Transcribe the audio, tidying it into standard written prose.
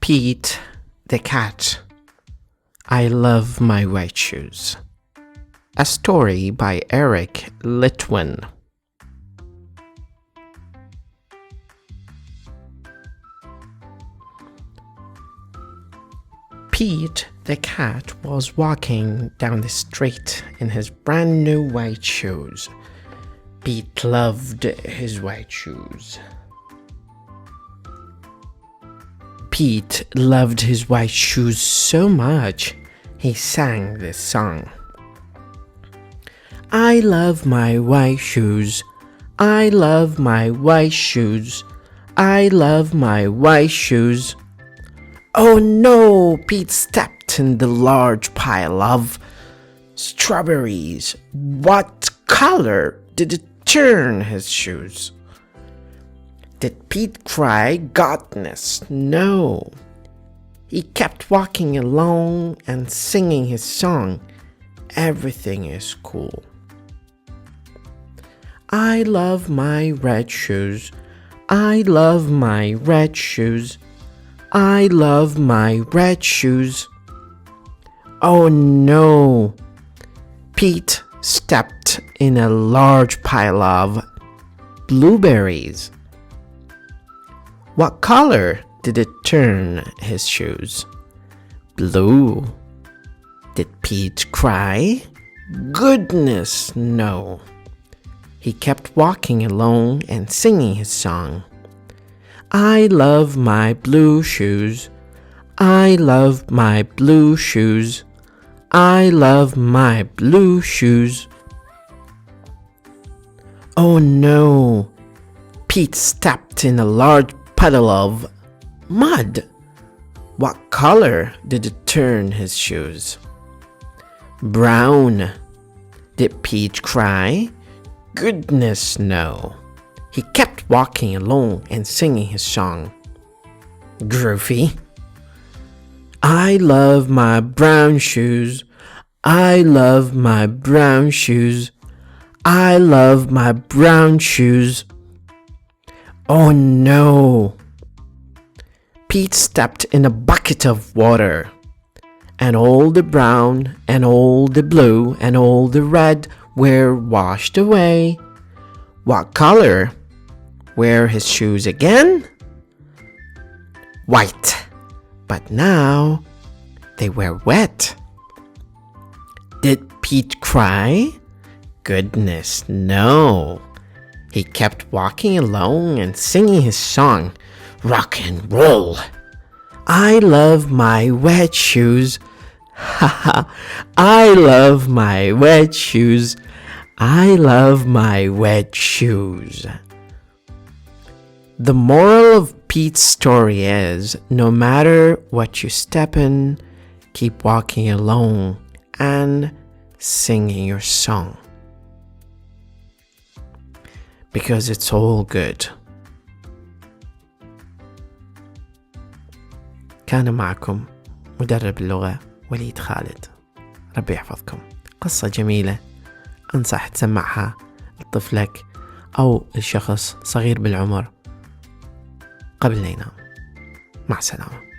Pete the cat. I love my white shoes. A story by Eric Litwin. Pete the cat was walking down the street in his brand new white shoes. Pete loved his white shoes. Pete loved his white shoes so much, he sang this song. I love my white shoes. I love my white shoes. I love my white shoes. Oh no! Pete stepped in the large pile of strawberries. What color did it turn his shoes? Did Pete cry? Goodness, no. He kept walking along and singing his song. Everything is cool. I love my red shoes. I love my red shoes. I love my red shoes. Oh no! Pete stepped in a large pile of blueberries. What color did it turn his shoes? Blue. Did Pete cry? Goodness, no. He kept walking along and singing his song. I love my blue shoes. I love my blue shoes. I love my blue shoes. Oh no! Pete stepped in a large puddle of mud. What color did it turn his shoes? Brown. Did Pete cry? Goodness, no. He kept walking along and singing his song. Groovy. I love my brown shoes. I love my brown shoes. I love my brown shoes. Oh no! Pete stepped in a bucket of water, and all the brown and all the blue and all the red were washed away. What color were his shoes again? White, but now they were wet. Did Pete cry? Goodness, no. He kept walking along and singing his song, rock and roll. I love my wet shoes. Ha ha. I love my wet shoes. I love my wet shoes. The moral of Pete's story is, no matter what you step in, keep walking along and singing your song. Because it's all good. كان معكم مدرب اللغة وليد خالد. ربي يحفظكم. قصة جميلة أنصح تسمعها لطفلك أو لشخص صغير بالعمر قبل لا ينام. مع السلامة.